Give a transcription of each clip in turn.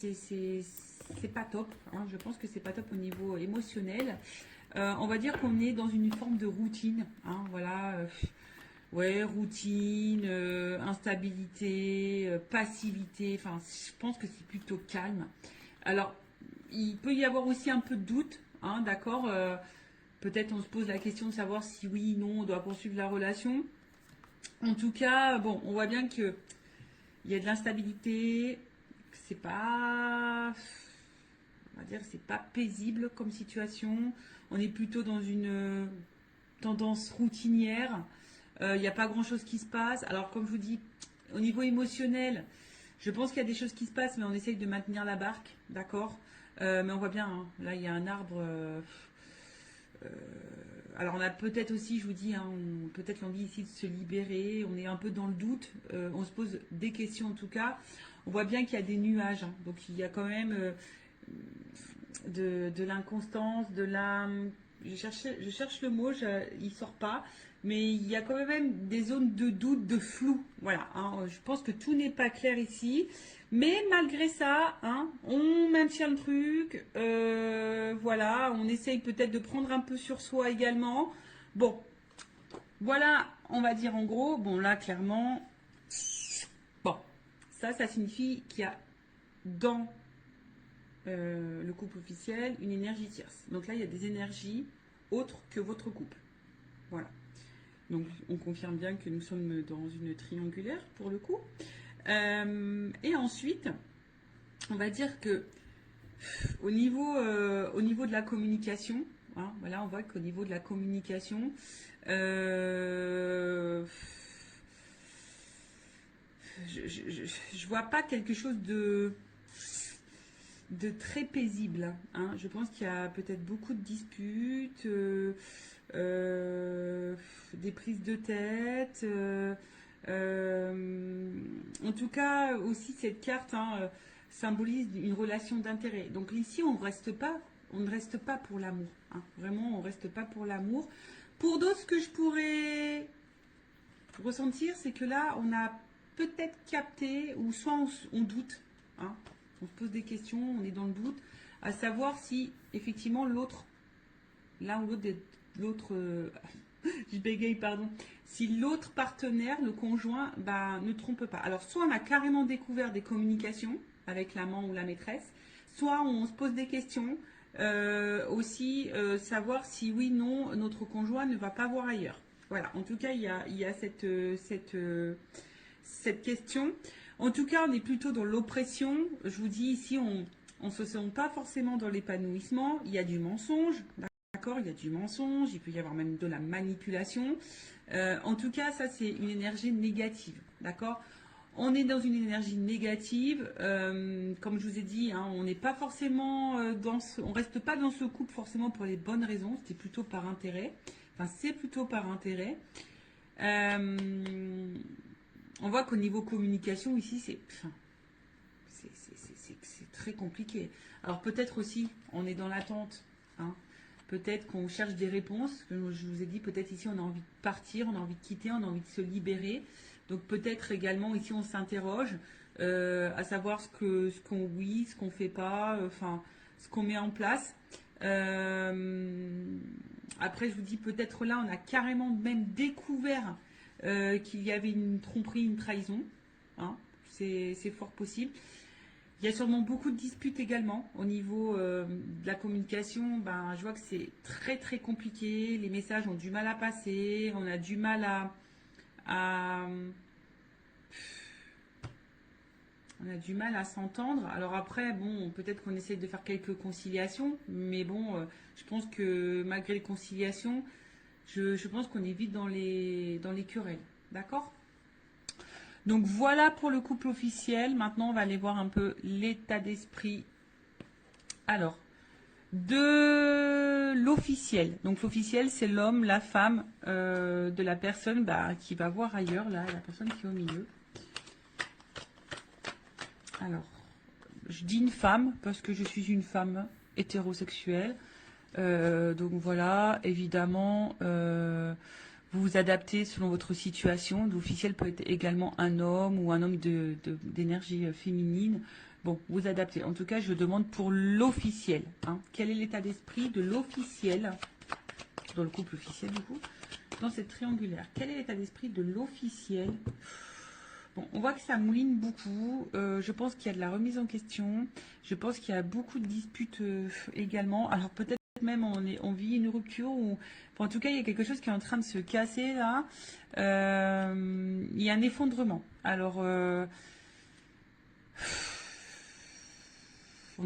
c'est pas top, hein. Je pense que c'est pas top au niveau émotionnel. On va dire qu'on est dans une forme de routine, hein, voilà. Ouais, routine, instabilité, passivité. Enfin, je pense que c'est plutôt calme. Alors, il peut y avoir aussi un peu de doute, hein, d'accord. Peut-être on se pose la question de savoir si oui, non, on doit poursuivre la relation. En tout cas, bon, on voit bien que il y a de l'instabilité, que c'est pas, on va dire, c'est pas paisible comme situation. On est plutôt dans une tendance routinière. Il n'y a pas grand-chose qui se passe. Alors, comme je vous dis, au niveau émotionnel, je pense qu'il y a des choses qui se passent, mais on essaye de maintenir la barque, d'accord. Mais on voit bien, hein, là, il y a un arbre. Euh, alors, on a peut-être aussi, je vous dis, hein, peut-être l'envie ici de se libérer. On est un peu dans le doute. On se pose des questions en tout cas. On voit bien qu'il y a des nuages, hein. Donc, il y a quand même de l'inconstance, de la. Je cherche le mot, il sort pas, mais il y a quand même des zones de doute, de flou. Voilà, hein. Je pense que tout n'est pas clair ici, mais malgré ça, hein, on maintient le truc. Voilà, on essaye peut-être de prendre un peu sur soi également. Bon, voilà, on va dire en gros. Bon, là, clairement, bon, ça signifie qu'il y a dans le couple officiel, une énergie tierce. Donc là, il y a des énergies autres que votre couple. Voilà. Donc on confirme bien que nous sommes dans une triangulaire pour le coup. Et ensuite, on va dire que au niveau de la communication, hein, voilà, on voit qu'au niveau de la communication, euh, je vois pas quelque chose de très paisible, hein. Je pense qu'il y a peut-être beaucoup de disputes, des prises de tête. En tout cas, aussi cette carte, hein, symbolise une relation d'intérêt. Donc ici, on ne reste pas pour l'amour, hein. Vraiment, on ne reste pas pour l'amour. Pour d'autres, ce que je pourrais ressentir, c'est que là, on a peut-être capté, ou soit on doute, hein, on se pose des questions, on est dans le doute, à savoir si effectivement l'un ou l'autre, je bégaye, pardon, si l'autre partenaire, le conjoint, bah, ne trompe pas. Alors, soit on a carrément découvert des communications avec l'amant ou la maîtresse, soit on se pose des questions, aussi savoir si oui, non, notre conjoint ne va pas voir ailleurs. Voilà, en tout cas, il y a cette question. En tout cas, on est plutôt dans l'oppression. Je vous dis ici, on ne se sent pas forcément dans l'épanouissement. Il y a du mensonge, d'accord. Il y a du mensonge, il peut y avoir même de la manipulation. En tout cas, ça, c'est une énergie négative, d'accord. On est dans une énergie négative. Comme je vous ai dit, hein, on n'est pas forcément on reste pas dans ce couple forcément pour les bonnes raisons. C'était plutôt par intérêt. Enfin, c'est plutôt par intérêt. Euh, on voit qu'au niveau communication, ici, c'est très compliqué. Alors peut-être aussi, on est dans l'attente, hein. Peut-être qu'on cherche des réponses. Comme je vous ai dit, peut-être ici, on a envie de partir, on a envie de quitter, on a envie de se libérer. Donc peut-être également, ici, on s'interroge à savoir ce qu'on oui, ce qu'on fait pas, enfin, ce qu'on met en place. Après, je vous dis, peut-être là, on a carrément même découvert qu'il y avait une tromperie, une trahison, hein. C'est fort possible. Il y a sûrement beaucoup de disputes également au niveau de la communication. Ben, je vois que c'est très très compliqué. Les messages ont du mal à passer. On a du mal à- on a du mal à s'entendre. Alors après, bon, peut-être qu'on essaie de faire quelques conciliations, mais bon, je pense que malgré les conciliations, je pense qu'on est vite dans les querelles. D'accord. Donc voilà pour le couple officiel. Maintenant, on va aller voir un peu l'état d'esprit. Alors, de l'officiel. Donc l'officiel, c'est l'homme, la femme de la personne bah, qui va voir ailleurs, là, la personne qui est au milieu. Alors, je dis une femme parce que je suis une femme hétérosexuelle. Donc voilà, évidemment, vous vous adaptez selon votre situation. L'officiel peut être également un homme ou un homme d'énergie féminine. Bon, vous adaptez. En tout cas, je demande pour l'officiel. Hein. Quel est l'état d'esprit de l'officiel, dans le couple officiel du coup, dans cette triangulaire? Quel est l'état d'esprit de l'officiel? Bon, on voit que ça mouline beaucoup. Je pense qu'il y a de la remise en question. Je pense qu'il y a beaucoup de disputes également. Alors peut-être même on vit une rupture ou enfin, en tout cas il y a quelque chose qui est en train de se casser là. Il y a un effondrement. Alors on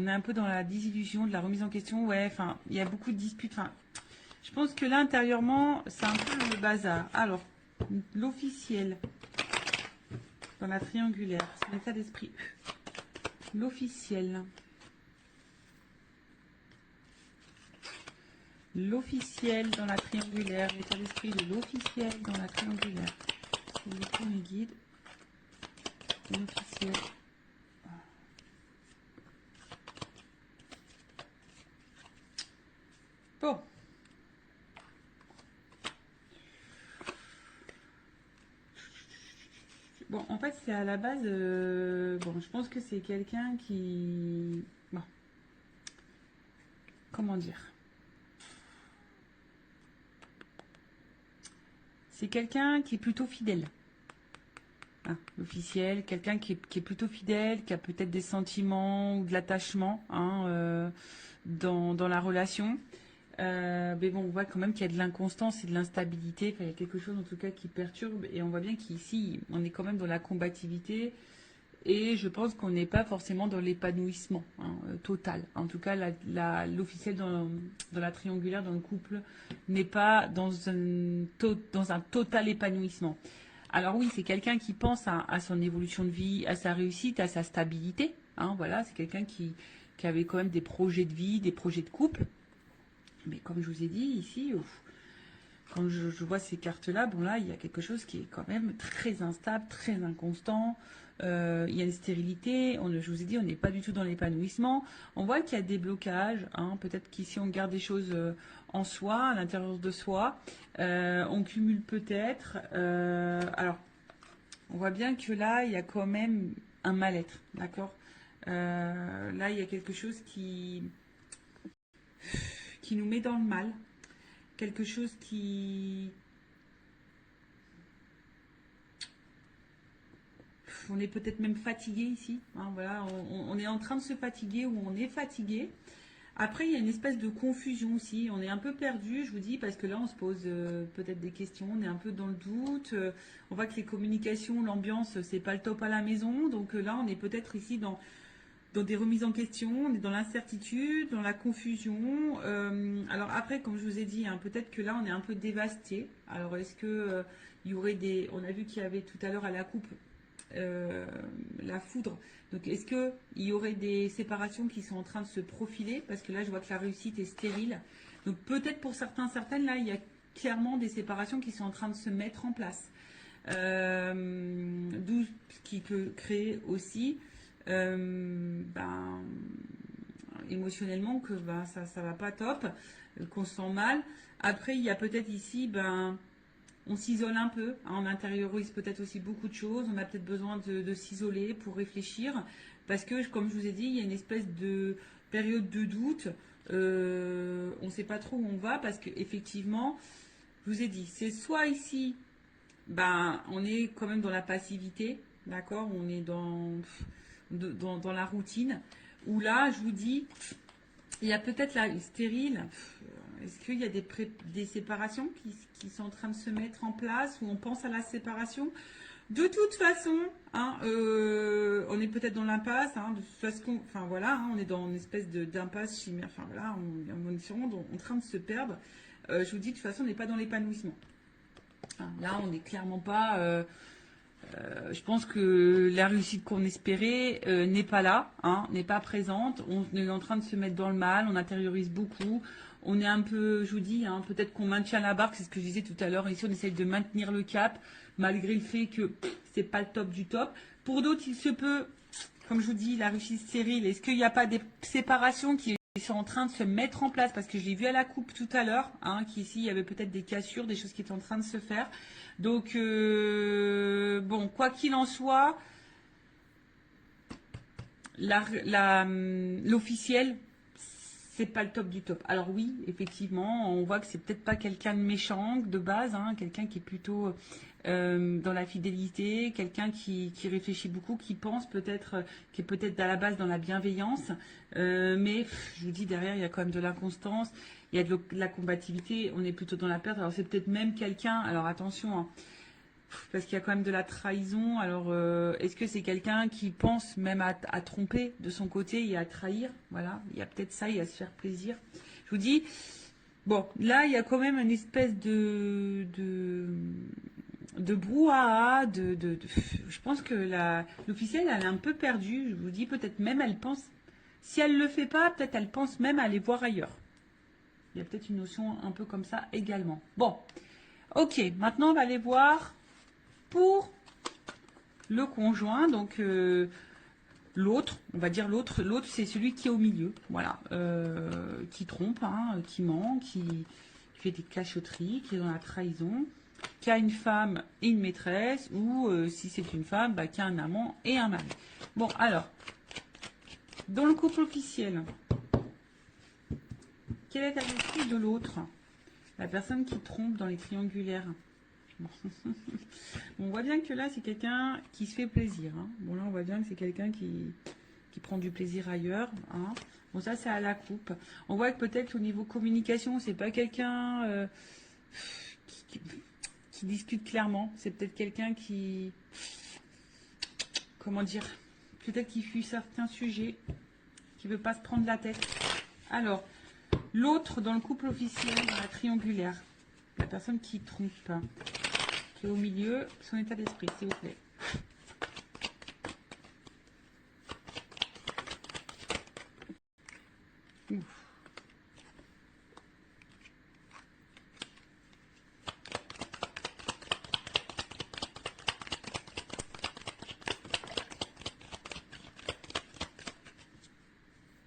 est un peu dans la désillusion, de la remise en question. Ouais, enfin il y a beaucoup de disputes. Enfin, je pense que là intérieurement c'est un peu le bazar. Alors l'officiel dans la triangulaire, son état d'esprit. L'officiel. L'officiel dans la triangulaire. L'état d'esprit de l'officiel dans la triangulaire. S'il vous plaît, mes guides. L'officiel. Bon. Bon, en fait, c'est à la base... bon, je pense que c'est quelqu'un qui... Bon. Comment dire? C'est quelqu'un qui est plutôt fidèle. Hein, l'officiel, quelqu'un qui est plutôt fidèle, qui a peut-être des sentiments ou de l'attachement hein, dans la relation. Mais bon, on voit quand même qu'il y a de l'inconstance et de l'instabilité. Enfin, il y a quelque chose en tout cas qui perturbe. Et on voit bien qu'ici, on est quand même dans la combativité. Et je pense qu'on n'est pas forcément dans l'épanouissement hein, total. En tout cas, l'officiel dans la triangulaire, dans le couple, n'est pas dans un total épanouissement. Alors oui, c'est quelqu'un qui pense à son évolution de vie, à sa réussite, à sa stabilité. Hein, voilà, c'est quelqu'un qui avait quand même des projets de vie, des projets de couple. Mais comme je vous ai dit ici, quand je vois ces cartes-là, bon là, il y a quelque chose qui est quand même très instable, très inconstant. Il y a une stérilité. Je vous ai dit, on n'est pas du tout dans l'épanouissement. On voit qu'il y a des blocages. Hein, peut-être qu'ici, on garde des choses en soi, à l'intérieur de soi. On cumule peut-être. Alors, on voit bien que là, il y a quand même un mal-être. D'accord. Là, il y a quelque chose qui nous met dans le mal. Quelque chose qui... On est peut-être même fatigué ici. Hein, voilà, on est en train de se fatiguer ou on est fatigué. Après, il y a une espèce de confusion aussi. On est un peu perdu, je vous dis, parce que là, on se pose peut-être des questions. On est un peu dans le doute. On voit que les communications, l'ambiance, c'est pas le top à la maison. Donc là, on est peut-être ici dans des remises en question. On est dans l'incertitude, dans la confusion. Alors après, comme je vous ai dit, hein, peut-être que là, on est un peu dévasté. Alors, est-ce que il y aurait des... On a vu qu'il y avait tout à l'heure à la coupe la foudre. Donc, est-ce qu'il y aurait des séparations qui sont en train de se profiler? Parce que là, je vois que la réussite est stérile. Donc, peut-être pour certains, certaines, là, il y a clairement des séparations qui sont en train de se mettre en place. D'où ce qui peut créer aussi émotionnellement que ça va pas top, qu'on se sent mal. Après, il y a peut-être ici, on s'isole un peu, hein, on intériorise peut-être aussi beaucoup de choses, on a peut-être besoin de s'isoler pour réfléchir, parce que comme je vous ai dit, il y a une espèce de période de doute, on ne sait pas trop où on va, parce qu'effectivement, je vous ai dit, c'est soit ici, on est quand même dans la passivité, d'accord, on est dans la routine, où là, je vous dis, il y a peut-être la stérile. Est-ce qu'il y a des séparations qui sont en train de se mettre en place ou on pense à la séparation? De toute façon, hein, on est peut-être dans l'impasse. Hein, de toute façon, enfin voilà, hein, on est dans une espèce d'impasse chimère. Enfin voilà, on est sûrement en train de se perdre. Je vous dis, de toute façon, on n'est pas dans l'épanouissement. Hein, là, on n'est clairement pas. Je pense que la réussite qu'on espérait n'est pas là, hein, n'est pas présente. On est en train de se mettre dans le mal, on intériorise beaucoup. On est un peu, je vous dis, hein, peut-être qu'on maintient la barque, c'est ce que je disais tout à l'heure. Ici, on essaye de maintenir le cap, malgré le fait que c'est pas le top du top. Pour d'autres, il se peut, comme je vous dis, la réussite stérile. Est-ce qu'il n'y a pas des séparations qui sont en train de se mettre en place? Parce que je l'ai vu à la coupe tout à l'heure, hein, qu'ici, il y avait peut-être des cassures, des choses qui étaient en train de se faire. Donc, bon, quoi qu'il en soit, l'officiel, c'est pas le top du top. Alors oui, effectivement, on voit que c'est peut-être pas quelqu'un de méchant de base, hein, quelqu'un qui est plutôt dans la fidélité, quelqu'un qui réfléchit beaucoup, qui pense peut-être, qui est peut-être à la base dans la bienveillance, mais je vous dis derrière il y a quand même de l'inconstance, il y a de la combativité, on est plutôt dans la perte. Alors c'est peut-être même quelqu'un, alors attention, hein, parce qu'il y a quand même de la trahison. Alors, est-ce que c'est quelqu'un qui pense même à tromper de son côté et à trahir? Voilà, il y a peut-être ça, il y a se faire plaisir. Je vous dis, bon, là, il y a quand même une espèce de brouhaha. Je pense que l'officielle, elle est un peu perdue. Je vous dis, peut-être même, elle pense, si elle ne le fait pas, peut-être elle pense même à aller voir ailleurs. Il y a peut-être une notion un peu comme ça également. Bon, ok, maintenant, on va aller voir pour le conjoint, donc l'autre, on va dire l'autre c'est celui qui est au milieu, voilà, qui trompe, hein, qui ment, qui fait des cachotteries, qui est dans la trahison, qui a une femme et une maîtresse, ou si c'est une femme, bah, qui a un amant et un mari. Bon, alors, dans le couple officiel, quel est l'esprit de l'autre? La personne qui trompe dans les triangulaires. Bon. On voit bien que là, c'est quelqu'un qui se fait plaisir. Hein. Bon, là, on voit bien que c'est quelqu'un qui prend du plaisir ailleurs. Hein. Bon, ça, c'est à la coupe. On voit que peut-être au niveau communication, c'est pas quelqu'un qui, qui discute clairement. C'est peut-être quelqu'un qui, comment dire, peut-être qui fuit certains sujets, qui veut pas se prendre la tête. Alors, l'autre dans le couple officiel, dans la triangulaire, la personne qui trompe, qui est au milieu, son état d'esprit, s'il vous plaît. Ouf.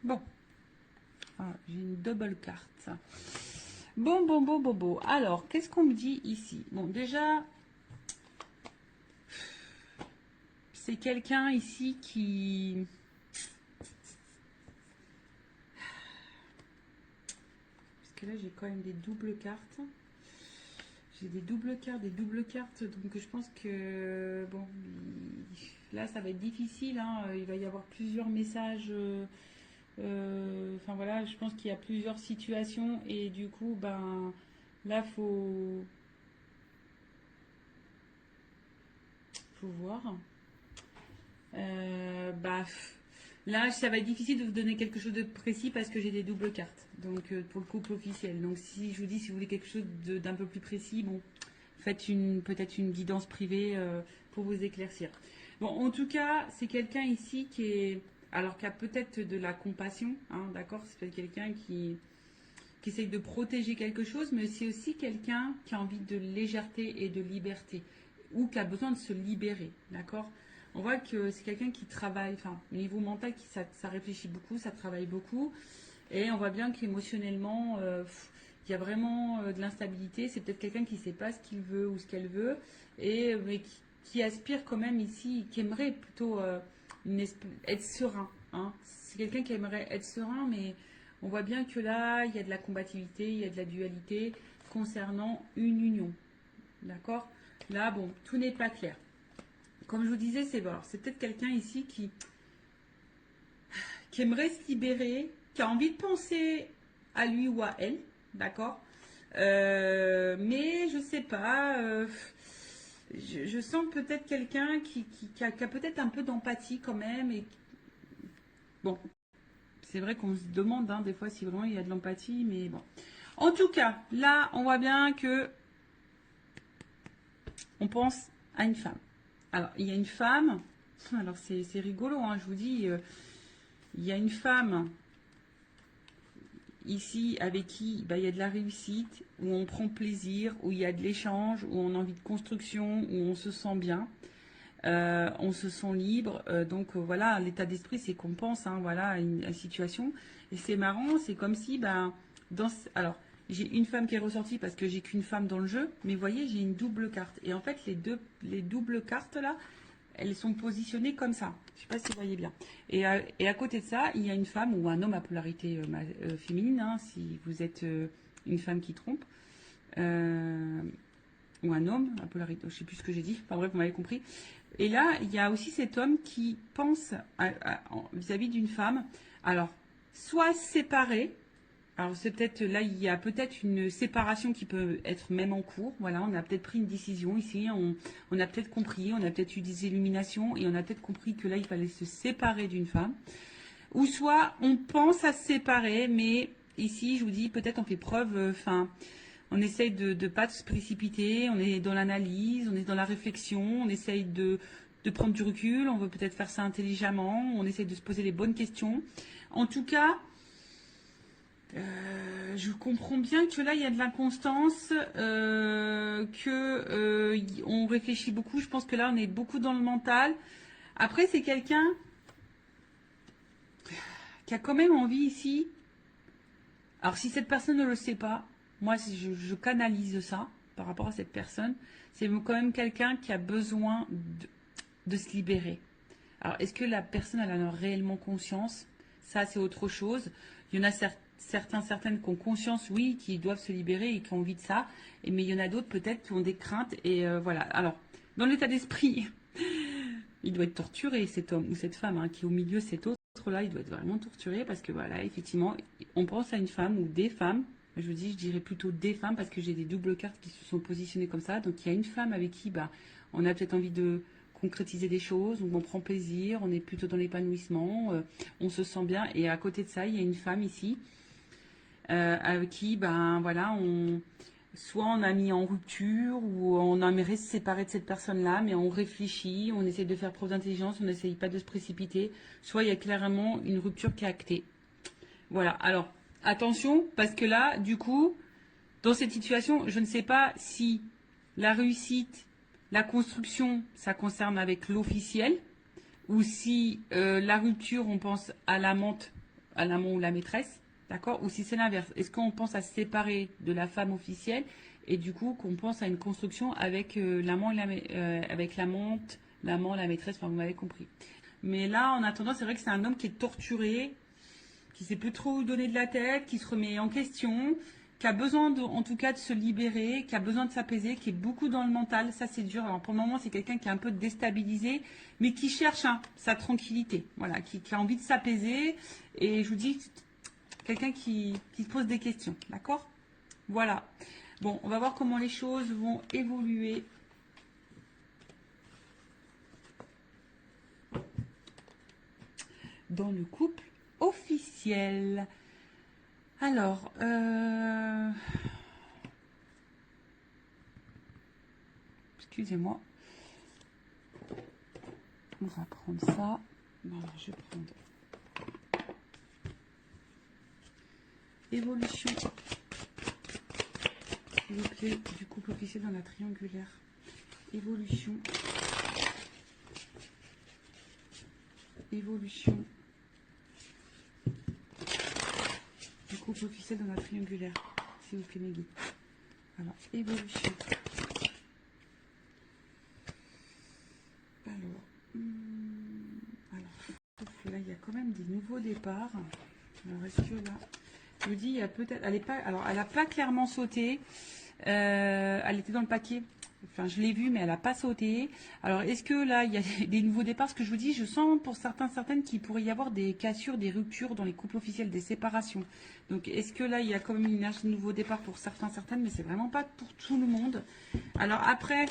Bon, ah, j'ai une double carte. Bon. Alors, qu'est-ce qu'on me dit ici? Bon, déjà, c'est quelqu'un ici qui... Parce que là, j'ai quand même des doubles cartes. J'ai des doubles cartes. Donc, je pense que... Bon, là, ça va être difficile. Hein, il va y avoir plusieurs messages... Enfin, voilà, je pense qu'il y a plusieurs situations. Et du coup, ben... Là, faut voir. Bah, là, ça va être difficile de vous donner quelque chose de précis parce que j'ai des doubles cartes. Donc, pour le couple officiel. Donc, si je vous dis, si vous voulez quelque chose d'un peu plus précis, bon, faites peut-être une guidance privée pour vous éclaircir. Bon, en tout cas, c'est quelqu'un ici qui est, alors qui a peut-être de la compassion, hein, d'accord. C'est peut-être quelqu'un qui essaye de protéger quelque chose, mais c'est aussi quelqu'un qui a envie de légèreté et de liberté, ou qui a besoin de se libérer, d'accord. On voit que c'est quelqu'un qui travaille, enfin, au niveau mental, ça réfléchit beaucoup, ça travaille beaucoup, et on voit bien qu'émotionnellement, il y a vraiment de l'instabilité. C'est peut-être quelqu'un qui ne sait pas ce qu'il veut ou ce qu'elle veut, mais qui aspire quand même ici, qui aimerait plutôt être serein. Hein. C'est quelqu'un qui aimerait être serein, mais on voit bien que là, il y a de la combativité, il y a de la dualité concernant une union. D'accord. Là, bon, tout n'est pas clair. Comme je vous disais, c'est peut-être quelqu'un ici qui aimerait se libérer, qui a envie de penser à lui ou à elle, d'accord. Mais je sais pas, je sens peut-être quelqu'un qui a peut-être un peu d'empathie quand même. Et bon, c'est vrai qu'on se demande hein, des fois si vraiment il y a de l'empathie, mais bon. En tout cas, là, on voit bien que on pense à une femme. Alors, il y a une femme, alors c'est rigolo, hein, je vous dis, il y a une femme ici avec qui bah, il y a de la réussite, où on prend plaisir, où il y a de l'échange, où on a envie de construction, où on se sent bien, on se sent libre. Donc voilà, l'état d'esprit, c'est qu'on pense voilà, à une situation. Et c'est marrant, c'est comme si, bah, alors, j'ai une femme qui est ressortie parce que j'ai qu'une femme dans le jeu, mais vous voyez, j'ai une double carte. Et en fait, les doubles cartes là, elles sont positionnées comme ça. Je ne sais pas si vous voyez bien. Et à côté de ça, il y a une femme ou un homme à polarité féminine, hein, si vous êtes une femme qui trompe, ou un homme à polarité, je ne sais plus ce que j'ai dit, enfin bref, vous m'avez compris. Et là, il y a aussi cet homme qui pense vis-à-vis d'une femme, alors, soit séparée. Alors c'est peut-être là, il y a peut-être une séparation qui peut être même en cours. Voilà, on a peut-être pris une décision ici, on a peut-être compris, on a peut-être eu des illuminations et on a peut-être compris que là, il fallait se séparer d'une femme. Ou soit on pense à se séparer, mais ici, je vous dis, peut-être on fait preuve, on essaye de ne pas se précipiter, on est dans l'analyse, on est dans la réflexion, on essaye de prendre du recul, on veut peut-être faire ça intelligemment, on essaye de se poser les bonnes questions. En tout cas, je comprends bien que là, il y a de l'inconstance, on réfléchit beaucoup. Je pense que là, on est beaucoup dans le mental. Après, c'est quelqu'un qui a quand même envie ici. Alors, si cette personne ne le sait pas, moi, si je canalise ça par rapport à cette personne. C'est quand même quelqu'un qui a besoin de se libérer. Alors, est-ce que la personne elle en a réellement conscience? Ça, c'est autre chose. Il y en a certaines qui ont conscience, oui, qui doivent se libérer et qui ont envie de ça. Mais il y en a d'autres peut-être qui ont des craintes. Et voilà. Alors, dans l'état d'esprit, il doit être torturé, cet homme ou cette femme qui est au milieu, cet autre-là, il doit être vraiment torturé parce que voilà, effectivement, on pense à une femme ou des femmes. Je vous dis, je dirais plutôt des femmes parce que j'ai des doubles cartes qui se sont positionnées comme ça. Donc, il y a une femme avec qui on a peut-être envie de concrétiser des choses, où on prend plaisir, on est plutôt dans l'épanouissement, on se sent bien. Et à côté de ça, il y a une femme ici avec qui, voilà, soit on a mis en rupture ou on aimerait se séparer de cette personne-là, mais on réfléchit, on essaie de faire preuve d'intelligence, on n'essaye pas de se précipiter. Soit il y a clairement une rupture qui est actée. Voilà. Alors attention, parce que là, du coup, dans cette situation, je ne sais pas si la réussite, la construction, ça concerne avec l'officiel, ou si la rupture, on pense à l'amant ou la maîtresse, d'accord? Ou si c'est l'inverse. Est-ce qu'on pense à se séparer de la femme officielle et du coup qu'on pense à une construction avec l'amant avec l'amante, l'amant, la maîtresse, enfin vous m'avez compris. Mais là, en attendant, c'est vrai que c'est un homme qui est torturé, qui sait plus trop où donner de la tête, qui se remet en question, qui a besoin en tout cas de se libérer, qui a besoin de s'apaiser, qui est beaucoup dans le mental. Ça, c'est dur. Alors pour le moment, c'est quelqu'un qui est un peu déstabilisé, mais qui cherche sa tranquillité. Voilà, qui a envie de s'apaiser. Et je vous dis, quelqu'un qui se pose des questions. D'accord? Voilà. Bon, on va voir comment les choses vont évoluer. Dans le couple officiel. Alors, excusez-moi. On va prendre ça. Voilà, je vais prendre évolution, s'il vous plaît, du couple officiel dans la triangulaire. Évolution. Évolution du couple officiel dans la triangulaire, s'il vous plaît, mes guides. Alors, évolution. Alors, là, il y a quand même des nouveaux départs. Alors, est-ce que là, je vous dis, il y a peut-être, elle n'a pas clairement sauté. Elle était dans le paquet. Enfin, je l'ai vue, mais elle n'a pas sauté. Alors, est-ce que là, il y a des nouveaux départs? Ce que je vous dis, je sens pour certaines qu'il pourrait y avoir des cassures, des ruptures dans les couples officiels, des séparations. Donc, est-ce que là, il y a quand même une énergie de nouveau départ pour certaines, mais c'est vraiment pas pour tout le monde. Alors après,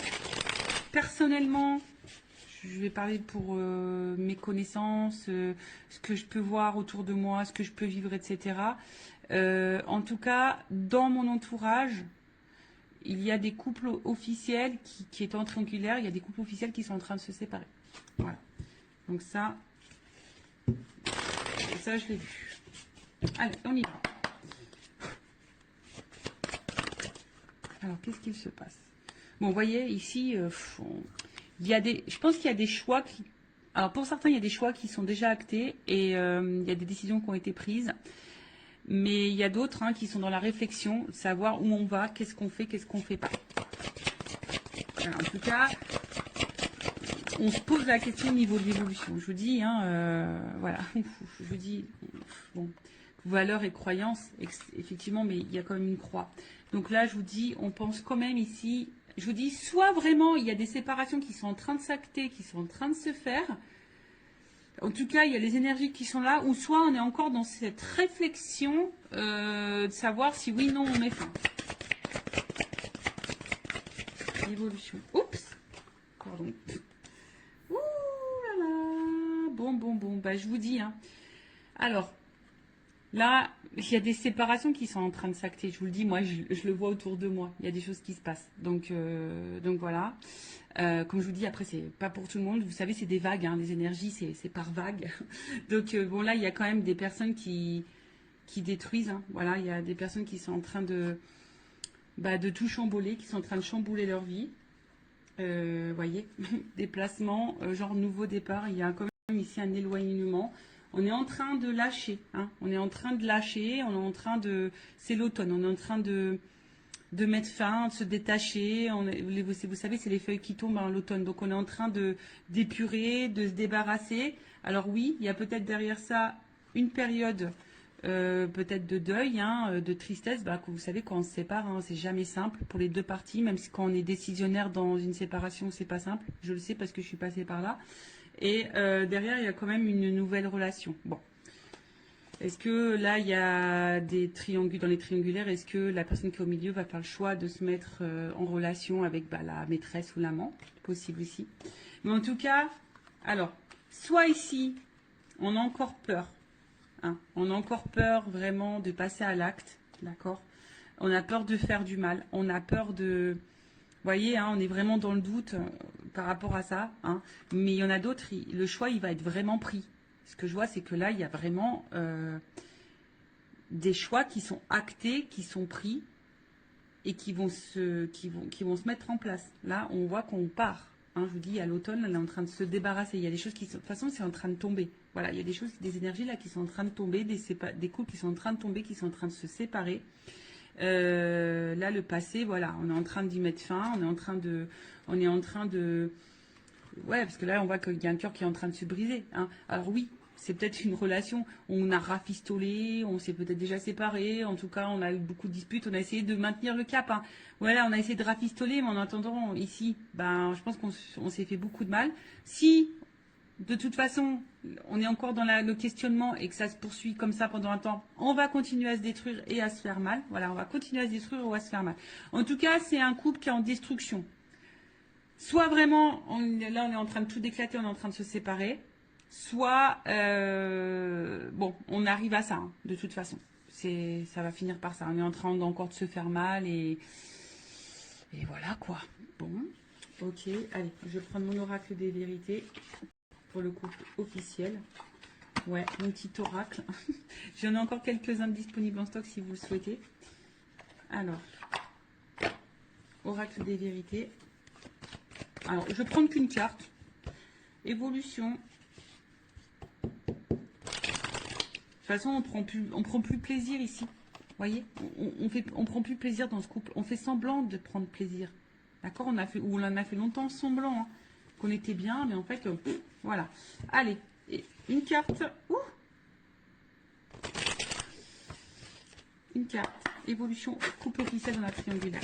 personnellement, je vais parler pour mes connaissances, ce que je peux voir autour de moi, ce que je peux vivre, etc. En tout cas, dans mon entourage, il y a des couples officiels qui étaient en triangulaire, il y a des couples officiels qui sont en train de se séparer. Voilà. Donc ça je l'ai vu. Allez, on y va. Alors, qu'est-ce qu'il se passe? Bon, vous voyez, ici, je pense qu'il y a des choix qui... Alors, pour certains, il y a des choix qui sont déjà actés et il y a des décisions qui ont été prises. Mais il y a d'autres qui sont dans la réflexion, savoir où on va, qu'est-ce qu'on fait pas. Alors, en tout cas, on se pose la question au niveau de l'évolution. Je vous dis, hein, voilà, je vous dis, bon, valeurs et croyances, effectivement, mais il y a quand même une croix. Donc là, je vous dis, on pense quand même ici, je vous dis, soit vraiment il y a des séparations qui sont en train de s'acter, qui sont en train de se faire. En tout cas, il y a les énergies qui sont là, ou soit on est encore dans cette réflexion de savoir si oui, non, on met fin. Évolution. Oups. Pardon. Ouh là là. Bon. Bah, je vous dis. Hein. Alors, là, il y a des séparations qui sont en train de s'acter. Je vous le dis, moi, je le vois autour de moi. Il y a des choses qui se passent. Donc voilà. Comme je vous dis, après, c'est pas pour tout le monde. Vous savez, c'est des vagues. Hein. Les énergies, c'est par vagues. Donc, bon, là, il y a quand même des personnes qui détruisent. Hein. Voilà, il y a des personnes qui sont en train de tout chambouler, qui sont en train de chambouler leur vie. Voyez, déplacement, genre nouveau départ, il y a quand même ici un éloignement. On est en train de lâcher, hein. On est en train de lâcher, on est en train de... C'est l'automne, on est en train de mettre fin, de se détacher. Vous savez, c'est les feuilles qui tombent en l'automne. Donc on est en train d'épurer, de se débarrasser. Alors oui, il y a peut-être derrière ça une période peut-être de deuil, hein, de tristesse. Bah, vous savez, quand on se sépare, hein, c'est jamais simple pour les deux parties, même si quand on est décisionnaire dans une séparation, c'est pas simple. Je le sais parce que je suis passée par là. Et derrière, il y a quand même une nouvelle relation. Bon. Est-ce que là, il y a des triangulaires, dans les triangulaires, est-ce que la personne qui est au milieu va faire le choix de se mettre en relation avec la maîtresse ou l'amant? Possible aussi. Mais en tout cas, alors, soit ici, on a encore peur. Hein, on a encore peur vraiment de passer à l'acte, d'accord? On a peur de faire du mal. On a peur de... Vous voyez, hein, on est vraiment dans le doute par rapport à ça. Hein, mais il y en a d'autres, le choix, il va être vraiment pris. Ce que je vois, c'est que là, il y a vraiment des choix qui sont actés, qui sont pris et qui vont se mettre en place. Là, on voit qu'on part. Hein, je vous dis, à l'automne, elle est en train de se débarrasser. Il y a des choses qui sont... De toute façon, c'est en train de tomber. Voilà, il y a des choses, des énergies là qui sont en train de tomber, des couples qui sont en train de tomber, qui sont en train de se séparer. Là, le passé, voilà, on est en train d'y mettre fin. On est en train de... Ouais, parce que là, on voit qu'il y a un cœur qui est en train de se briser. Hein. Alors oui, c'est peut-être une relation, on a rafistolé, on s'est peut-être déjà séparés, en tout cas, on a eu beaucoup de disputes, on a essayé de maintenir le cap. Hein. Voilà, on a essayé de rafistoler, mais en attendant, ici, je pense qu'on s'est fait beaucoup de mal. Si, de toute façon, on est encore dans le questionnement et que ça se poursuit comme ça pendant un temps, on va continuer à se détruire et à se faire mal. Voilà, on va continuer à se détruire ou à se faire mal. En tout cas, c'est un couple qui est en destruction. Soit vraiment, là on est en train de tout éclater, on est en train de se séparer, soit, bon, on arrive à ça, hein, de toute façon. Ça va finir par ça. On est en train encore de se faire mal et voilà quoi. Bon, ok, allez, je vais prendre mon oracle des vérités pour le couple officiel. Ouais, mon petit oracle. J'en ai encore quelques-uns disponibles en stock si vous le souhaitez. Alors, oracle des vérités. Alors, je vais prendre qu'une carte. Évolution. De toute façon, on prend plus plaisir ici. Vous voyez, on prend plus plaisir dans ce couple. On fait semblant de prendre plaisir. D'accord, on en a fait longtemps semblant hein, qu'on était bien, mais en fait, voilà. Allez, une carte. Une carte. Évolution couple officiel dans la triangulaire.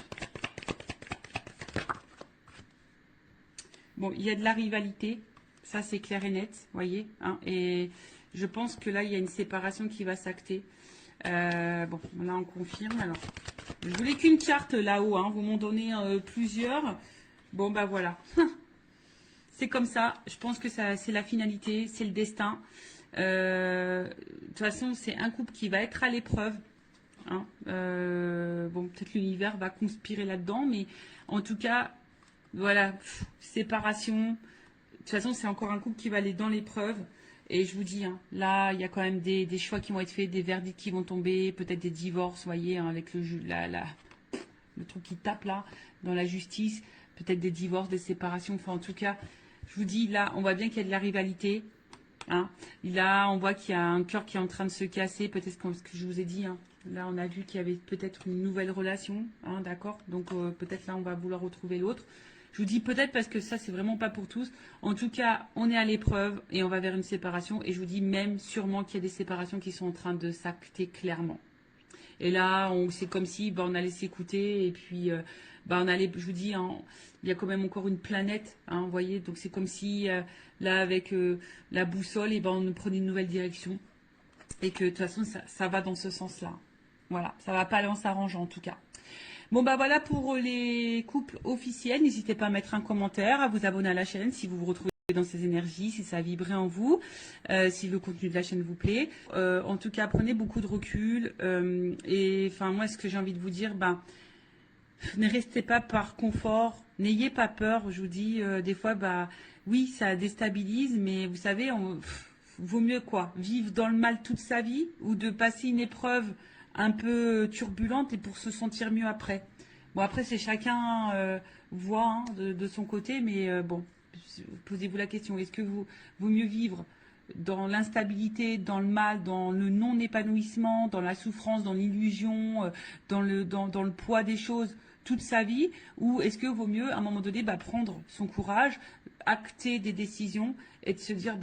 Bon, il y a de la rivalité, ça c'est clair et net, voyez. Hein, et je pense que là, il y a une séparation qui va s'acter. Bon, là on confirme. Alors, je voulais qu'une carte là-haut, hein, vous m'en donnez plusieurs. Bon, bah voilà. C'est comme ça, je pense que c'est la finalité, c'est le destin. De toute façon, c'est un couple qui va être à l'épreuve. Hein. Bon, peut-être l'univers va conspirer là-dedans, mais en tout cas... Voilà, séparation. De toute façon, c'est encore un couple qui va aller dans l'épreuve. Et je vous dis, hein, là, il y a quand même des choix qui vont être faits, des verdicts qui vont tomber, peut-être des divorces, vous voyez, hein, avec le truc qui tape là, dans la justice, peut-être des divorces, des séparations. Enfin, en tout cas, je vous dis, là, on voit bien qu'il y a de la rivalité. Hein. Là, on voit qu'il y a un cœur qui est en train de se casser, peut-être ce que je vous ai dit. Hein. Là, on a vu qu'il y avait peut-être une nouvelle relation, hein, d'accord. Donc, peut-être là, on va vouloir retrouver l'autre. Je vous dis peut-être parce que ça, c'est vraiment pas pour tous. En tout cas, on est à l'épreuve et on va vers une séparation. Et je vous dis même sûrement qu'il y a des séparations qui sont en train de s'acter clairement. Et là, c'est comme si on allait s'écouter et puis on allait, je vous dis, hein, il y a quand même encore une planète, hein, vous voyez, donc c'est comme si là, avec la boussole, et on prenait une nouvelle direction et que de toute façon, ça va dans ce sens-là. Voilà, ça va pas aller en s'arrangeant en tout cas. Bon voilà pour les couples officiels. N'hésitez pas à mettre un commentaire, à vous abonner à la chaîne si vous vous retrouvez dans ces énergies, si ça a vibré en vous, si le contenu de la chaîne vous plaît. En tout cas, prenez beaucoup de recul. Et enfin, moi, ce que j'ai envie de vous dire, ne restez pas par confort, n'ayez pas peur. Je vous dis, des fois, oui, ça déstabilise, mais vous savez, vaut mieux quoi, vivre dans le mal toute sa vie ou de passer une épreuve un peu turbulente et pour se sentir mieux après. Bon, après, c'est chacun voit hein, de son côté, mais bon, posez-vous la question, est-ce que vaut mieux vivre dans l'instabilité, dans le mal, dans le non-épanouissement, dans la souffrance, dans l'illusion, dans le poids des choses toute sa vie, ou est-ce que vaut mieux à un moment donné prendre son courage, acter des décisions et de se dire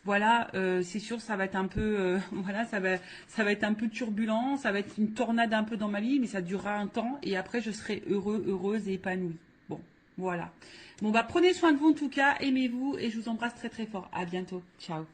voilà, c'est sûr, ça va être un peu, voilà, ça va être un peu turbulent, ça va être une tornade un peu dans ma vie, mais ça durera un temps et après je serai heureuse et épanouie. Bon, voilà. Bon, prenez soin de vous en tout cas, aimez-vous et je vous embrasse très très fort. À bientôt. Ciao.